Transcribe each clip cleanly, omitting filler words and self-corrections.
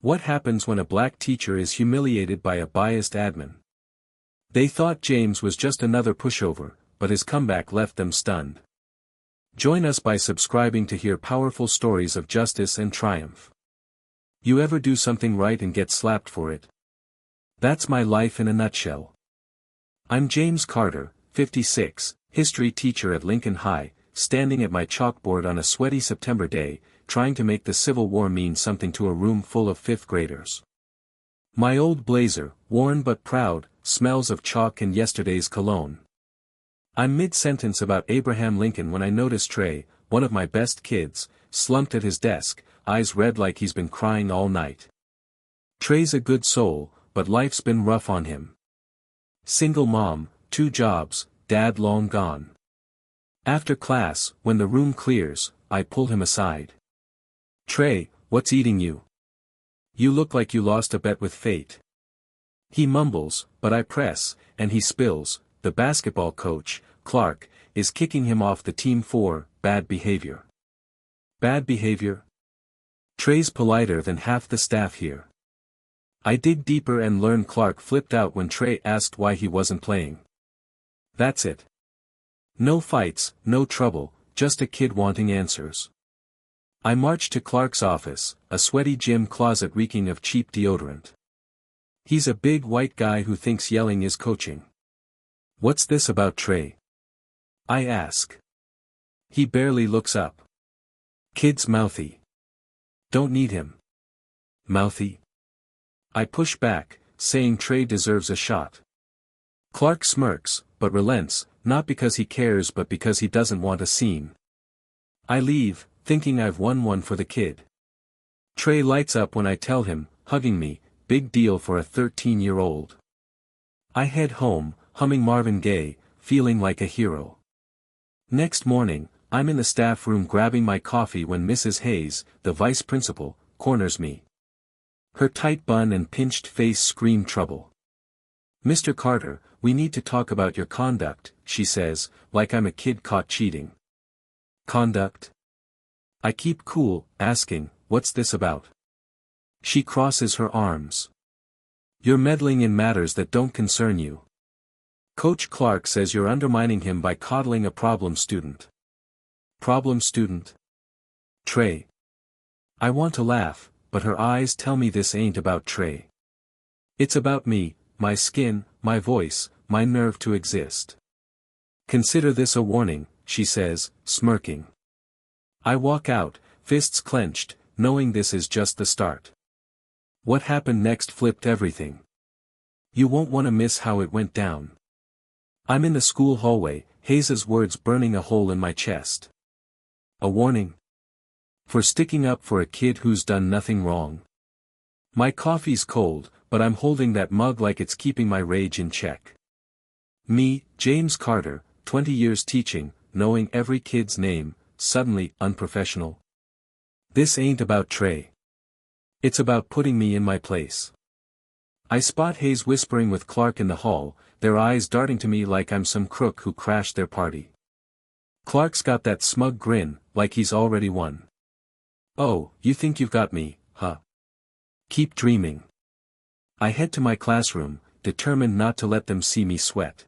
What happens when a black teacher is humiliated by a biased admin? They thought James was just another pushover, but his comeback left them stunned. Join us by subscribing to hear powerful stories of justice and triumph. You ever do something right and get slapped for it? That's my life in a nutshell. I'm James Carter, 56, history teacher at Lincoln High, standing at my chalkboard on a sweaty September day, trying to make the Civil War mean something to a room full of fifth graders. My old blazer, worn but proud, smells of chalk and yesterday's cologne. I'm mid-sentence about Abraham Lincoln when I notice Trey, one of my best kids, slumped at his desk, eyes red like he's been crying all night. Trey's a good soul, but life's been rough on him. Single mom, 2 jobs, dad long gone. After class, when the room clears, I pull him aside. Trey, what's eating you? You look like you lost a bet with fate. He mumbles, but I press, and he spills. The basketball coach, Clark, is kicking him off the team for bad behavior. Bad behavior? Trey's politer than half the staff here. I dig deeper and learn Clark flipped out when Trey asked why he wasn't playing. That's it. No fights, no trouble, just a kid wanting answers. I march to Clark's office, a sweaty gym closet reeking of cheap deodorant. He's a big white guy who thinks yelling is coaching. What's this about Trey? I ask. He barely looks up. Kid's mouthy. Don't need him. Mouthy? I push back, saying Trey deserves a shot. Clark smirks, but relents, not because he cares but because he doesn't want a scene. I leave, thinking I've won one for the kid. Trey lights up when I tell him, hugging me, big deal for a 13-year-old. I head home, humming Marvin Gaye, feeling like a hero. Next morning, I'm in the staff room grabbing my coffee when Mrs. Hayes, the vice principal, corners me. Her tight bun and pinched face scream trouble. Mr. Carter, we need to talk about your conduct, she says, like I'm a kid caught cheating. Conduct? I keep cool, asking, what's this about? She crosses her arms. You're meddling in matters that don't concern you. Coach Clark says you're undermining him by coddling a problem student. Problem student? Trey. I want to laugh, but her eyes tell me this ain't about Trey. It's about me, my skin, my voice, my nerve to exist. Consider this a warning, she says, smirking. I walk out, fists clenched, knowing this is just the start. What happened next flipped everything. You won't want to miss how it went down. I'm in the school hallway, Hayes's words burning a hole in my chest. A warning? For sticking up for a kid who's done nothing wrong. My coffee's cold, but I'm holding that mug like it's keeping my rage in check. Me, James Carter, 20 years teaching, knowing every kid's name, suddenly unprofessional. This ain't about Trey. It's about putting me in my place. I spot Hayes whispering with Clark in the hall, their eyes darting to me like I'm some crook who crashed their party. Clark's got that smug grin, like he's already won. Oh, you think you've got me, huh? Keep dreaming. I head to my classroom, determined not to let them see me sweat.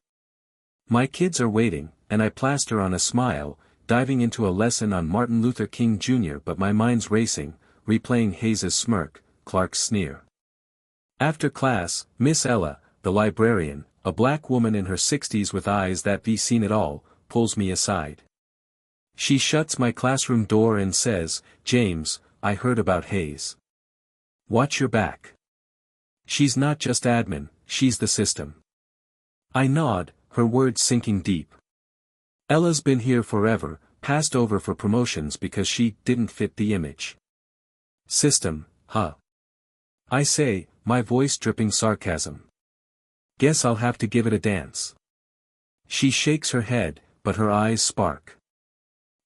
My kids are waiting, and I plaster on a smile, diving into a lesson on Martin Luther King Jr. but my mind's racing, replaying Hayes's smirk, Clark's sneer. After class, Miss Ella, the librarian, a black woman in her 60s with eyes that be seen it all, pulls me aside. She shuts my classroom door and says, James, I heard about Hayes. Watch your back. She's not just admin, she's the system. I nod, her words sinking deep. Ella's been here forever, passed over for promotions because she didn't fit the image. System, huh? I say, my voice dripping sarcasm. Guess I'll have to give it a dance. She shakes her head, but her eyes spark.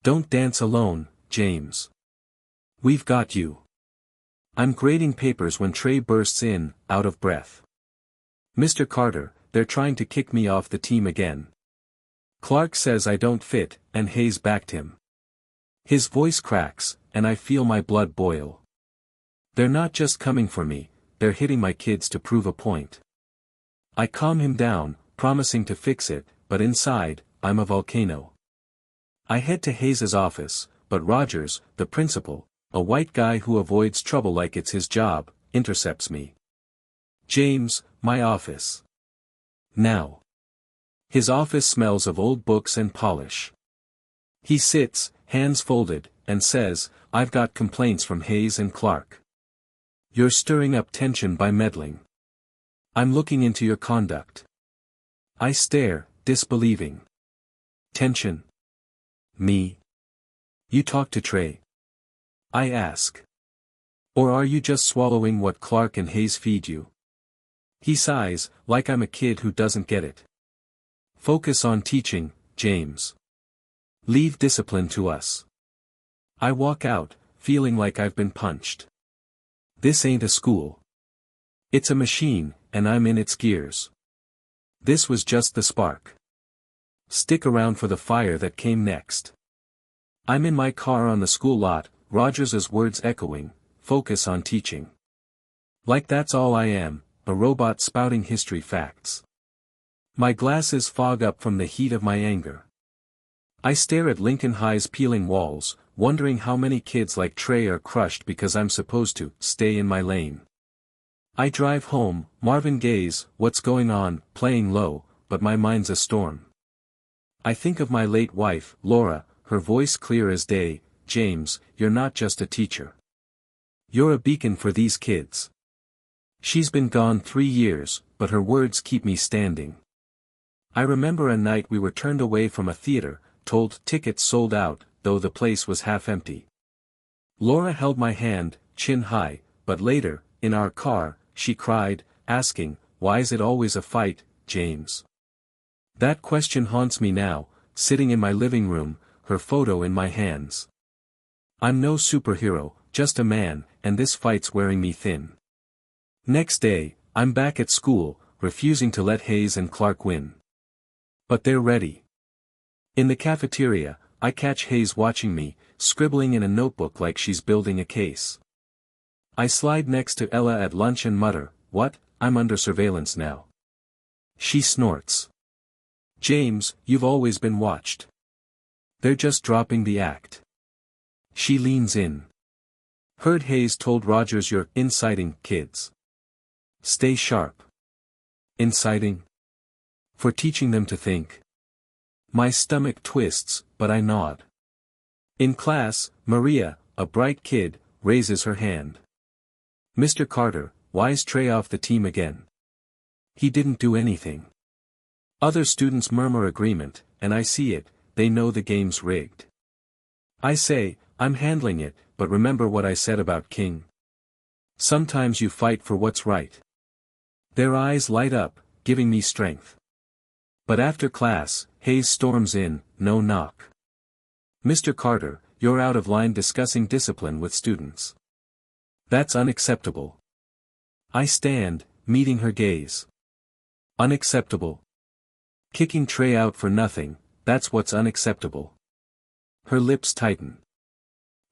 Don't dance alone, James. We've got you. I'm grading papers when Trey bursts in, out of breath. Mr. Carter, they're trying to kick me off the team again. Clark says I don't fit, and Hayes backed him. His voice cracks, and I feel my blood boil. They're not just coming for me, they're hitting my kids to prove a point. I calm him down, promising to fix it, but inside, I'm a volcano. I head to Hayes's office, but Rogers, the principal, a white guy who avoids trouble like it's his job, intercepts me. "James, my office. Now." His office smells of old books and polish. He sits, hands folded, and says, "I've got complaints from Hayes and Clark. You're stirring up tension by meddling. I'm looking into your conduct." I stare, disbelieving. "Tension? Me? You talk to Trey?" I ask. "Or are you just swallowing what Clark and Hayes feed you?" He sighs, like I'm a kid who doesn't get it. "Focus on teaching, James. Leave discipline to us." I walk out, feeling like I've been punched. This ain't a school. It's a machine, and I'm in its gears. This was just the spark. Stick around for the fire that came next. I'm in my car on the school lot, Rogers's words echoing, "Focus on teaching." Like that's all I am, a robot spouting history facts. My glasses fog up from the heat of my anger. I stare at Lincoln High's peeling walls, wondering how many kids like Trey are crushed because I'm supposed to stay in my lane. I drive home, Marvin Gaye's "What's Going On" playing low, but my mind's a storm. I think of my late wife, Laura, her voice clear as day. "James, you're not just a teacher. You're a beacon for these kids." She's been gone 3 years, but her words keep me standing. I remember a night we were turned away from a theater, told tickets sold out, though the place was half empty. Laura held my hand, chin high, but later, in our car, she cried, asking, "Why's it always a fight, James?" That question haunts me now, sitting in my living room, her photo in my hands. I'm no superhero, just a man, and this fight's wearing me thin. Next day, I'm back at school, refusing to let Hayes and Clark win. But they're ready. In the cafeteria, I catch Hayes watching me, scribbling in a notebook like she's building a case. I slide next to Ella at lunch and mutter, "What, I'm under surveillance now." She snorts. "James, you've always been watched. They're just dropping the act." She leans in. "Heard Hayes told Rogers you're inciting kids. Stay sharp." Inciting? For teaching them to think. My stomach twists, but I nod. In class, Maria, a bright kid, raises her hand. "Mr. Carter, why's Trey off the team again? He didn't do anything." Other students murmur agreement, and I see it, they know the game's rigged. I say, "I'm handling it, but remember what I said about King. Sometimes you fight for what's right." Their eyes light up, giving me strength. But after class, Hayes storms in, no knock. "Mr. Carter, you're out of line discussing discipline with students. That's unacceptable." I stand, meeting her gaze. Unacceptable? Kicking Trey out for nothing, that's what's unacceptable. Her lips tighten.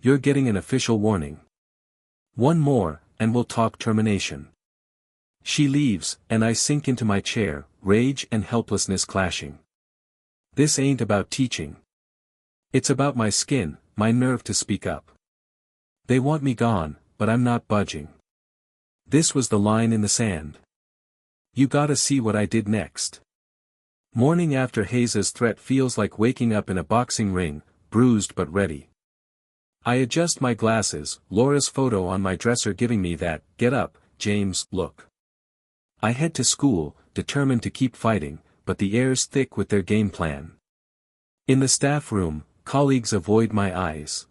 "You're getting an official warning. One more, and we'll talk termination." She leaves, and I sink into my chair, rage and helplessness clashing. This ain't about teaching. It's about my skin, my nerve to speak up. They want me gone, but I'm not budging. This was the line in the sand. You gotta see what I did next. Morning after Hayes's threat feels like waking up in a boxing ring, bruised but ready. I adjust my glasses, Laura's photo on my dresser giving me that, "Get up, James," look. I head to school, determined to keep fighting, but the air's thick with their game plan. In the staff room, colleagues avoid my eyes.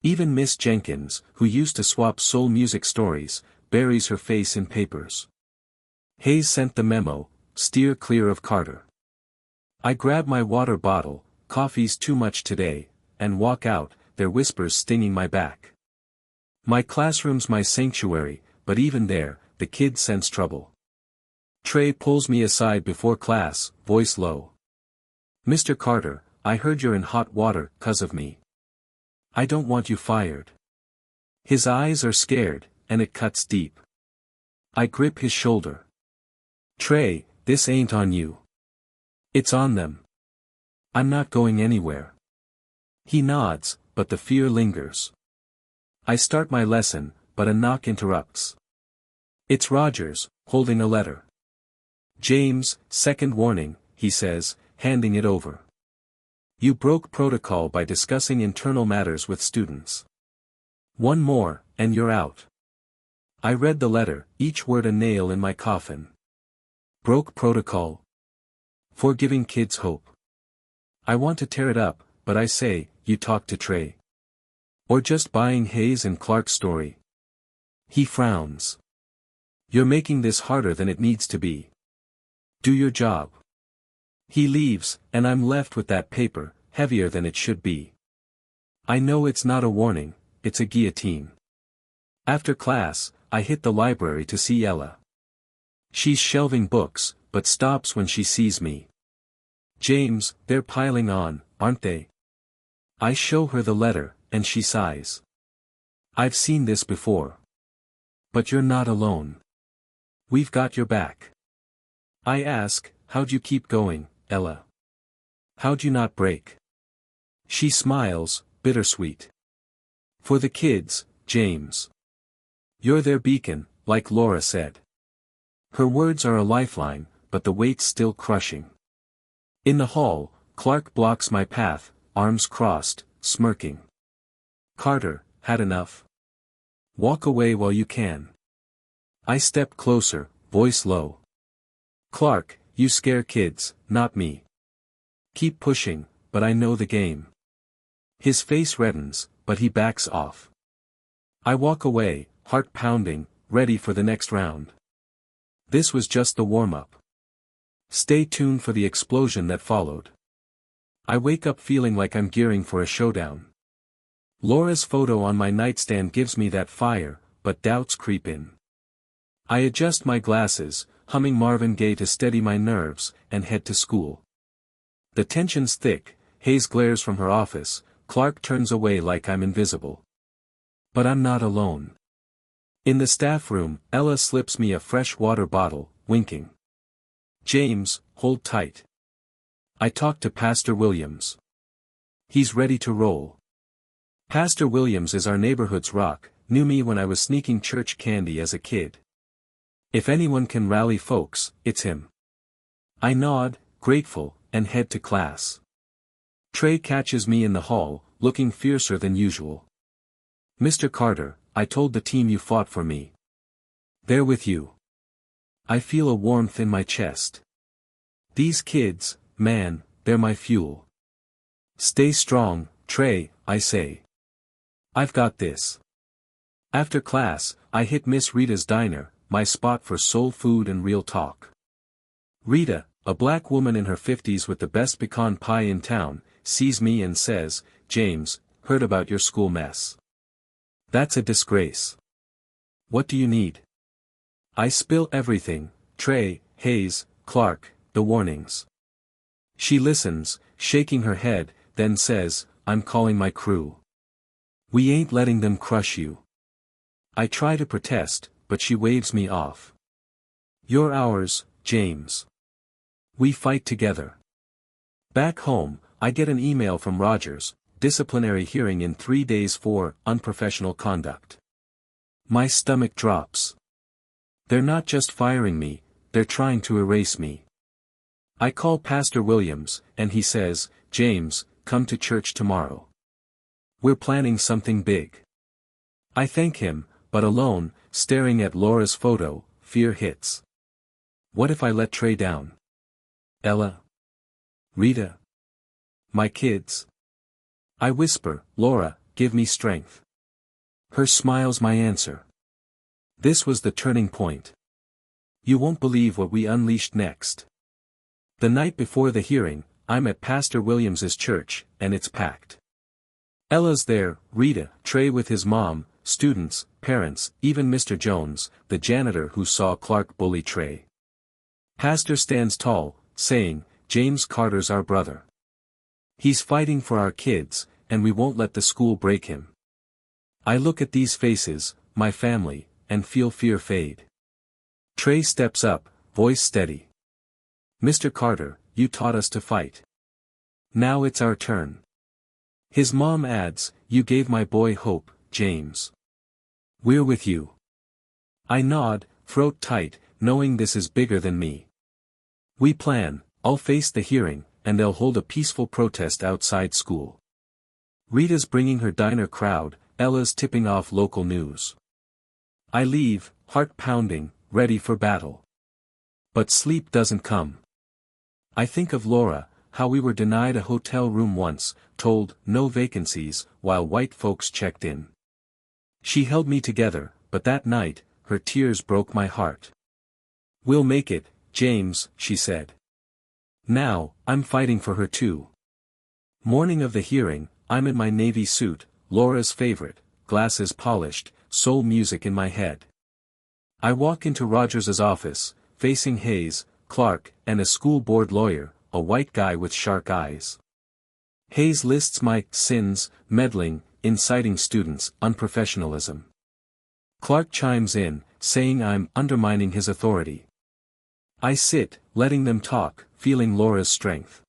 Even Miss Jenkins, who used to swap soul music stories, buries her face in papers. Hayes sent the memo, "Steer clear of Carter." I grab my water bottle, "Coffee's too much today," and walk out, their whispers stinging my back. My classroom's my sanctuary, but even there, the kids sense trouble. Trey pulls me aside before class, voice low. "Mr. Carter, I heard you're in hot water 'cause of me. I don't want you fired." His eyes are scared, and it cuts deep. I grip his shoulder. Trey, this ain't on you. It's on them. I'm not going anywhere. He nods, but the fear lingers. I start my lesson, but a knock interrupts. It's Rogers, holding a letter. James, second warning, he says, handing it over. You broke protocol by discussing internal matters with students. One more, and you're out. I read the letter, each word a nail in my coffin. Broke protocol. For giving kids hope. I want to tear it up, but I say, you talk to Trey. Or just buying Hayes and Clark's story. He frowns. You're making this harder than it needs to be. Do your job. He leaves, and I'm left with that paper, heavier than it should be. I know it's not a warning, it's a guillotine. After class, I hit the library to see Ella. She's shelving books, but stops when she sees me. James, they're piling on, aren't they? I show her the letter, and she sighs. I've seen this before. But you're not alone. We've got your back. I ask, how'd you keep going, Ella? How'd you not break? She smiles, bittersweet. For the kids, James. You're their beacon, like Laura said. Her words are a lifeline, but the weight's still crushing. In the hall, Clark blocks my path, arms crossed, smirking. Carter, had enough? Walk away while you can. I step closer, voice low. Clark, you scare kids, not me. Keep pushing, but I know the game. His face reddens, but he backs off. I walk away, heart pounding, ready for the next round. This was just the warm-up. Stay tuned for the explosion that followed. I wake up feeling like I'm gearing for a showdown. Laura's photo on my nightstand gives me that fire, but doubts creep in. I adjust my glasses, humming Marvin Gaye to steady my nerves, and head to school. The tension's thick, Hayes glares from her office, Clark turns away like I'm invisible. But I'm not alone. In the staff room, Ella slips me a fresh water bottle, winking. James, hold tight. I talk to Pastor Williams. He's ready to roll. Pastor Williams is our neighborhood's rock, knew me when I was sneaking church candy as a kid. If anyone can rally folks, it's him. I nod, grateful, and head to class. Trey catches me in the hall, looking fiercer than usual. Mr. Carter, I told the team you fought for me. They're with you. I feel a warmth in my chest. These kids, man, they're my fuel. Stay strong, Trey, I say. I've got this. After class, I hit Miss Rita's diner, my spot for soul food and real talk. Rita, a black woman in her 50s with the best pecan pie in town, sees me and says, James, heard about your school mess. That's a disgrace. What do you need? I spill everything, Trey, Hayes, Clark, the warnings. She listens, shaking her head, then says, I'm calling my crew. We ain't letting them crush you. I try to protest, but she waves me off. You're ours, James. We fight together. Back home, I get an email from Rogers, disciplinary hearing in 3 days for unprofessional conduct. My stomach drops. They're not just firing me, they're trying to erase me. I call Pastor Williams, and he says, James, come to church tomorrow. We're planning something big. I thank him, but alone, staring at Laura's photo, fear hits. What if I let Trey down? Ella? Rita? My kids? I whisper, Laura, give me strength. Her smile's my answer. This was the turning point. You won't believe what we unleashed next. The night before the hearing, I'm at Pastor Williams's church, and it's packed. Ella's there, Rita, Trey with his mom, students, parents, even Mr. Jones, the janitor who saw Clark bully Trey. Pastor stands tall, saying, James Carter's our brother. He's fighting for our kids, and we won't let the school break him. I look at these faces, my family, and feel fear fade. Trey steps up, voice steady. "Mr. Carter, you taught us to fight. Now it's our turn." His mom adds, "You gave my boy hope, James. We're with you." I nod, throat tight, knowing this is bigger than me. We plan, I'll face the hearing, and they'll hold a peaceful protest outside school. Rita's bringing her diner crowd, Ella's tipping off local news. I leave, heart pounding, ready for battle. But sleep doesn't come. I think of Laura, how we were denied a hotel room once, told, "No vacancies," while white folks checked in. She held me together, but that night, her tears broke my heart. "We'll make it, James," she said. Now, I'm fighting for her too. Morning of the hearing, I'm in my navy suit, Laura's favorite, glasses polished, soul music in my head. I walk into Rogers's office, facing Hayes, Clark, and a school board lawyer, a white guy with shark eyes. Hayes lists my sins: meddling, inciting students, unprofessionalism. Clark chimes in, saying I'm undermining his authority. I sit, letting them talk, feeling Laura's strength.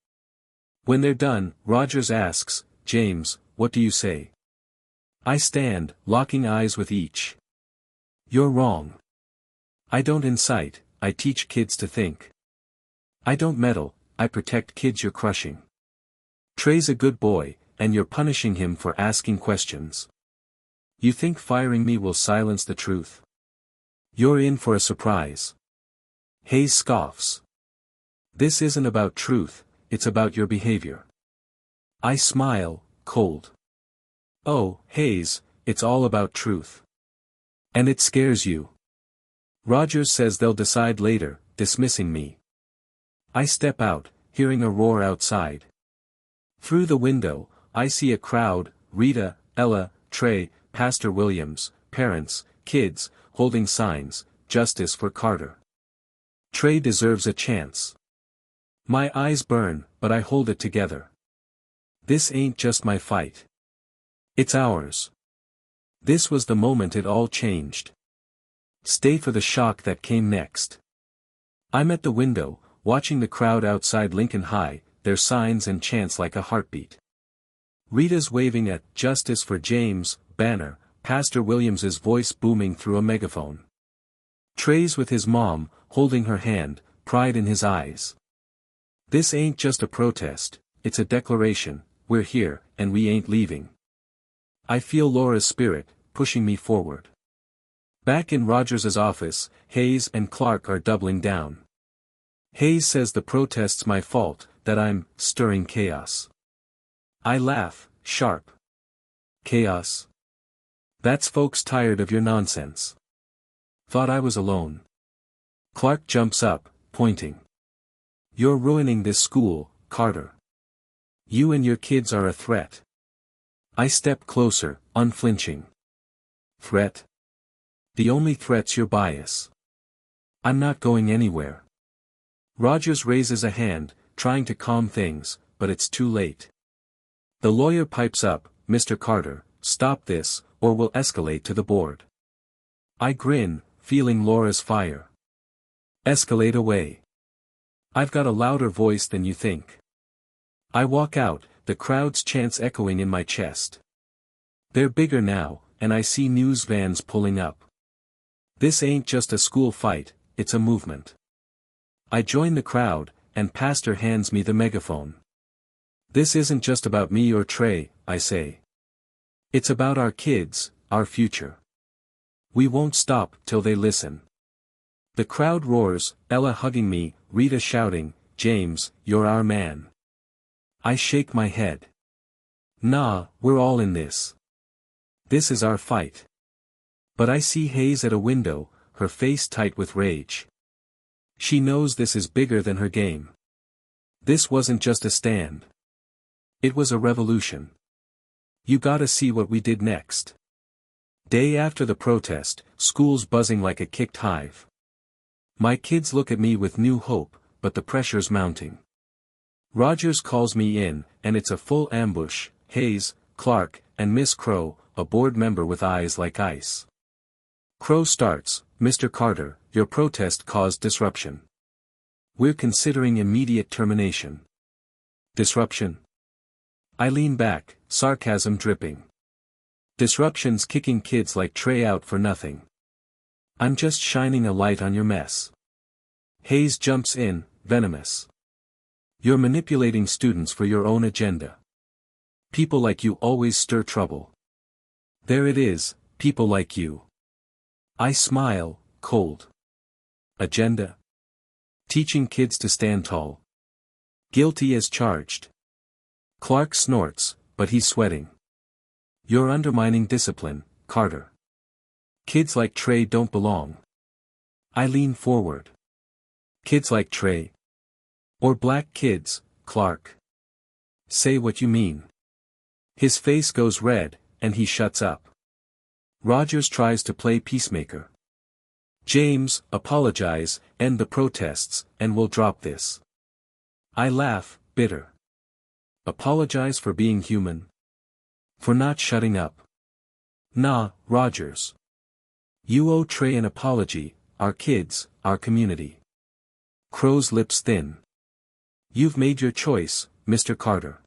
When they're done, Rogers asks, "James, what do you say?" I stand, locking eyes with each. "You're wrong. I don't incite, I teach kids to think. I don't meddle, I protect kids you're crushing. Trey's a good boy, and you're punishing him for asking questions. You think firing me will silence the truth? You're in for a surprise." Hayes scoffs. "This isn't about truth, it's about your behavior." I smile, cold. "Oh, Hayes, it's all about truth. And it scares you." Rogers says they'll decide later, dismissing me. I step out, hearing a roar outside. Through the window, I see a crowd: Rita, Ella, Trey, Pastor Williams, parents, kids, holding signs, "Justice for Carter. Trey deserves a chance." My eyes burn, but I hold it together. This ain't just my fight. It's ours. This was the moment it all changed. Stay for the shock that came next. I'm at the window, watching the crowd outside Lincoln High, their signs and chants like a heartbeat. Rita's waving a "Justice for James" banner, Pastor Williams's voice booming through a megaphone. Trey's with his mom, holding her hand, pride in his eyes. This ain't just a protest, it's a declaration: we're here, and we ain't leaving. I feel Laura's spirit, pushing me forward. Back in Rogers's office, Hayes and Clark are doubling down. Hayes says the protest's my fault, that I'm stirring chaos. I laugh, sharp. Chaos? That's folks tired of your nonsense. Thought I was alone. Clark jumps up, pointing. You're ruining this school, Carter. You and your kids are a threat. I step closer, unflinching. Threat? The only threat's your bias. I'm not going anywhere. Rogers raises a hand, trying to calm things, but it's too late. The lawyer pipes up, "Mr. Carter, stop this, or we'll escalate to the board." I grin, feeling Laura's fire. Escalate away. I've got a louder voice than you think. I walk out, the crowd's chants echoing in my chest. They're bigger now, and I see news vans pulling up. This ain't just a school fight, it's a movement. I join the crowd, and Pastor hands me the megaphone. This isn't just about me or Trey, I say. It's about our kids, our future. We won't stop till they listen. The crowd roars, Ella hugging me, Rita shouting, "James, you're our man." I shake my head. Nah, we're all in this. This is our fight. But I see Hayes at a window, her face tight with rage. She knows this is bigger than her game. This wasn't just a stand. It was a revolution. You gotta see what we did next. Day after the protest, school's buzzing like a kicked hive. My kids look at me with new hope, but the pressure's mounting. Rogers calls me in, and it's a full ambush: Hayes, Clark, and Miss Crow, a board member with eyes like ice. Crow starts, Mr. Carter, your protest caused disruption. We're considering immediate termination. Disruption? I lean back, sarcasm dripping. Disruption's kicking kids like Trey out for nothing. I'm just shining a light on your mess. Hayes jumps in, venomous. You're manipulating students for your own agenda. People like you always stir trouble. There it is, people like you. I smile, cold. Agenda? Teaching kids to stand tall. Guilty as charged. Clark snorts, but he's sweating. You're undermining discipline, Carter. Kids like Trey don't belong. I lean forward. Kids like Trey? Or black kids, Clark? Say what you mean. His face goes red, and he shuts up. Rogers tries to play peacemaker. James, apologize, end the protests, and we'll drop this. I laugh, bitter. Apologize for being human? For not shutting up? Nah, Rogers. You owe Trey an apology, our kids, our community. Crow's lips thin. You've made your choice, Mr. Carter.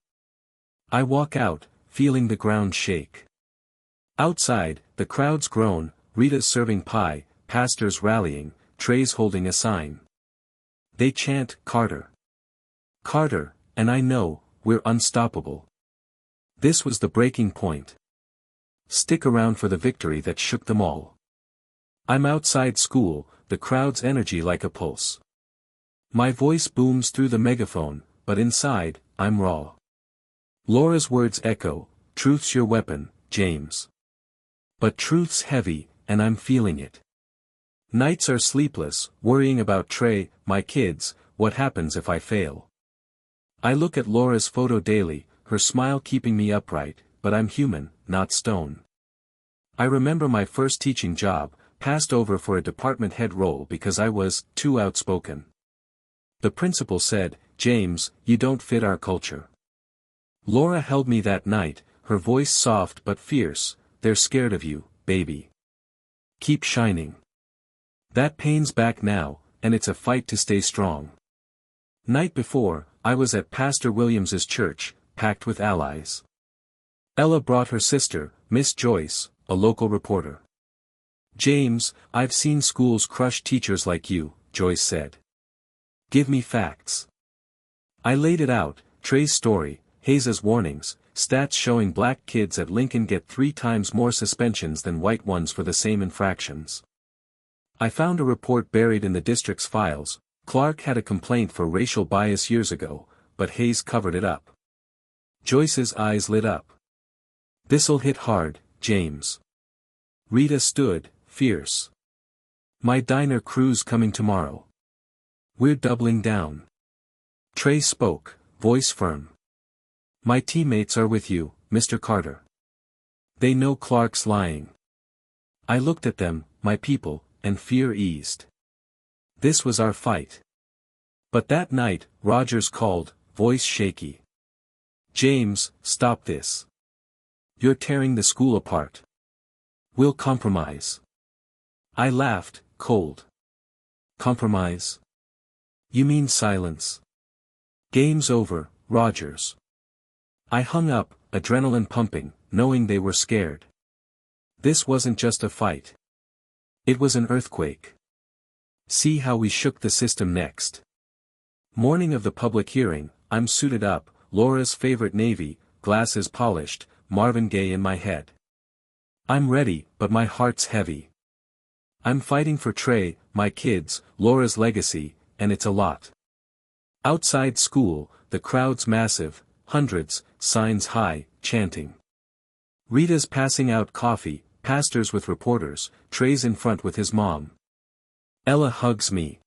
I walk out, feeling the ground shake. Outside, the crowds groan, Rita's serving pie, pastors rallying, Trey's holding a sign. They chant, Carter. Carter, and I know, we're unstoppable. This was the breaking point. Stick around for the victory that shook them all. I'm outside school, the crowd's energy like a pulse. My voice booms through the megaphone, but inside, I'm raw. Laura's words echo, truth's your weapon, James. But truth's heavy, and I'm feeling it. Nights are sleepless, worrying about Trey, my kids, what happens if I fail. I look at Laura's photo daily, her smile keeping me upright, but I'm human, not stone. I remember my first teaching job, passed over for a department head role because I was too outspoken. The principal said, James, you don't fit our culture. Laura held me that night, her voice soft but fierce, they're scared of you, baby. Keep shining. That pain's back now, and it's a fight to stay strong. Night before, I was at Pastor Williams's church, packed with allies. Ella brought her sister, Miss Joyce, a local reporter. James, I've seen schools crush teachers like you, Joyce said. Give me facts. I laid it out, Trey's story, Hayes' warnings, stats showing black kids at Lincoln get 3 times more suspensions than white ones for the same infractions. I found a report buried in the district's files. Clark had a complaint for racial bias years ago, but Hayes covered it up. Joyce's eyes lit up. This'll hit hard, James. Rita stood, fierce. My diner crew's coming tomorrow. We're doubling down. Trey spoke, voice firm. My teammates are with you, Mr. Carter. They know Clark's lying. I looked at them, my people, and fear eased. This was our fight. But that night, Rogers called, voice shaky. James, stop this. You're tearing the school apart. We'll compromise. I laughed, cold. Compromise? You mean silence? Game's over, Rogers. I hung up, adrenaline pumping, knowing they were scared. This wasn't just a fight. It was an earthquake. See how we shook the system next. Morning of the public hearing, I'm suited up, Laura's favorite navy, glasses polished, Marvin Gaye in my head. I'm ready, but my heart's heavy. I'm fighting for Trey, my kids, Laura's legacy, and it's a lot. Outside school, the crowd's massive, hundreds, signs high, chanting. Rita's passing out coffee, pastors with reporters, Trey's in front with his mom. Ella hugs me.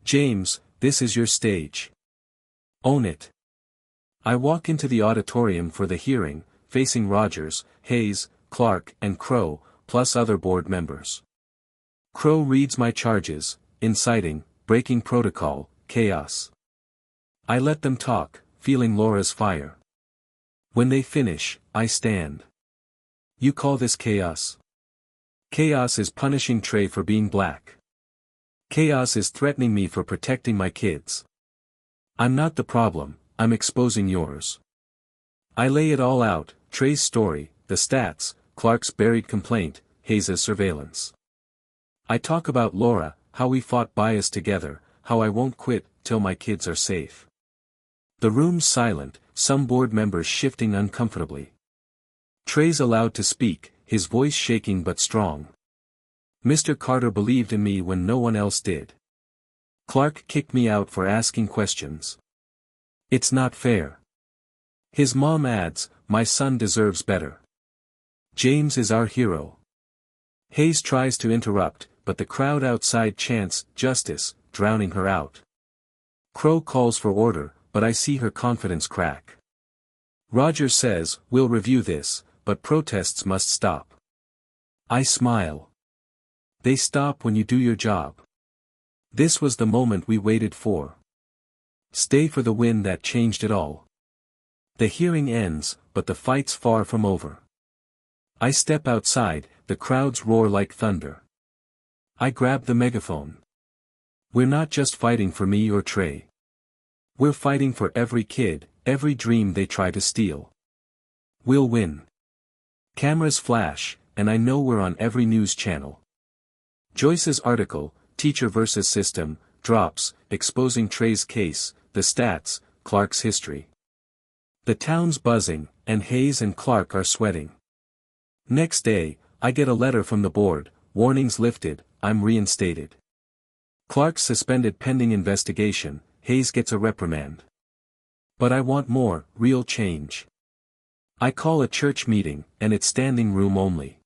James, this is your stage. Own it. I walk into the auditorium for the hearing, facing Rogers, Hayes, Clark, and Crow, plus other board members. Crow reads my charges, inciting, breaking protocol, chaos. I let them talk, feeling Laura's fire. When they finish, I stand. You call this chaos? Chaos is punishing Trey for being black. Chaos is threatening me for protecting my kids. I'm not the problem, I'm exposing yours. I lay it all out, Trey's story, the stats, Clark's buried complaint, Hayes' surveillance. I talk about Laura, how we fought bias together, how I won't quit till my kids are safe. The room's silent, some board members shifting uncomfortably. Trey's allowed to speak, his voice shaking but strong. Mr. Carter believed in me when no one else did. Clark kicked me out for asking questions. It's not fair. His mom adds, my son deserves better. James is our hero. Hayes tries to interrupt, but the crowd outside chants, justice, drowning her out. Crow calls for order, but I see her confidence crack. Roger says, we'll review this, but protests must stop. I smile. They stop when you do your job. This was the moment we waited for. Stay for the win that changed it all. The hearing ends, but the fight's far from over. I step outside, the crowds roar like thunder. I grab the megaphone. We're not just fighting for me or Trey. We're fighting for every kid, every dream they try to steal. We'll win. Cameras flash, and I know we're on every news channel. Joyce's article, Teacher vs. System, drops, exposing Trey's case, the stats, Clark's history. The town's buzzing, and Hayes and Clark are sweating. Next day, I get a letter from the board, warnings lifted, I'm reinstated. Clark's suspended pending investigation, Hayes gets a reprimand. But I want more, real change. I call a church meeting, and it's standing room only.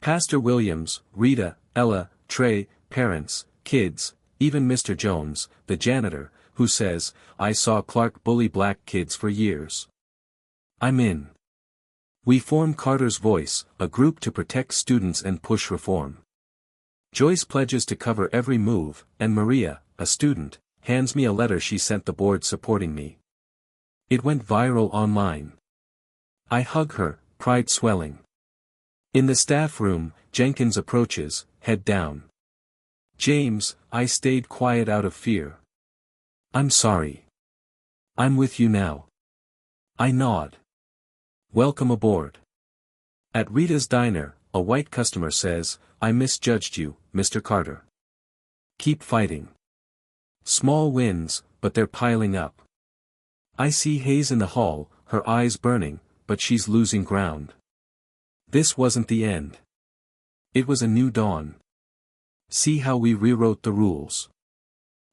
Pastor Williams, Rita, Ella, Trey, parents, kids, even Mr. Jones, the janitor, who says, I saw Clark bully black kids for years. I'm in. We form Carter's Voice, a group to protect students and push reform. Joyce pledges to cover every move, and Maria, a student, hands me a letter she sent the board supporting me. It went viral online. I hug her, pride swelling. In the staff room, Jenkins approaches, head down. James, I stayed quiet out of fear. I'm sorry. I'm with you now. I nod. Welcome aboard. At Rita's diner, a white customer says, I misjudged you, Mr. Carter. Keep fighting. Small wins, but they're piling up. I see Hayes in the hall, her eyes burning, but she's losing ground. This wasn't the end. It was a new dawn. See how we rewrote the rules.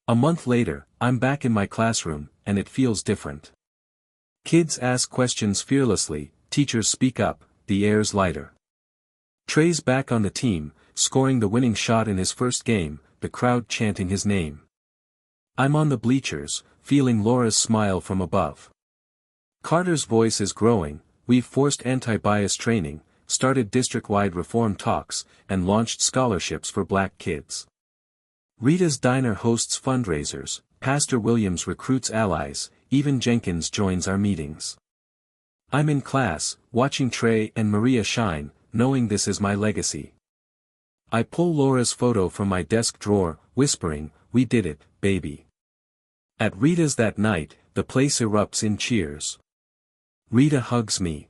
A month later, I'm back in my classroom, and it feels different. Kids ask questions fearlessly, teachers speak up, the air's lighter. Trey's back on the team, scoring the winning shot in his first game, the crowd chanting his name. I'm on the bleachers, feeling Laura's smile from above. Carter's Voice is growing, we've forced anti-bias training, started district-wide reform talks, and launched scholarships for black kids. Rita's diner hosts fundraisers, Pastor Williams recruits allies, even Jenkins joins our meetings. I'm in class, watching Trey and Maria shine, knowing this is my legacy. I pull Laura's photo from my desk drawer, whispering, we did it, baby. At Rita's that night, the place erupts in cheers. Rita hugs me.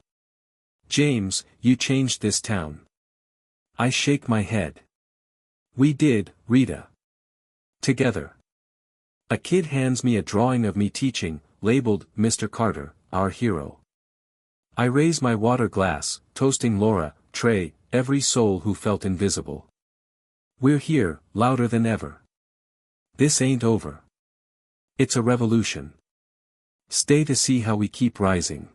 James, you changed this town. I shake my head. We did, Rita. Together. A kid hands me a drawing of me teaching, labeled, Mr. Carter, our hero. I raise my water glass, toasting Laura, Trey, every soul who felt invisible. We're here, louder than ever. This ain't over. It's a revolution. Stay to see how we keep rising.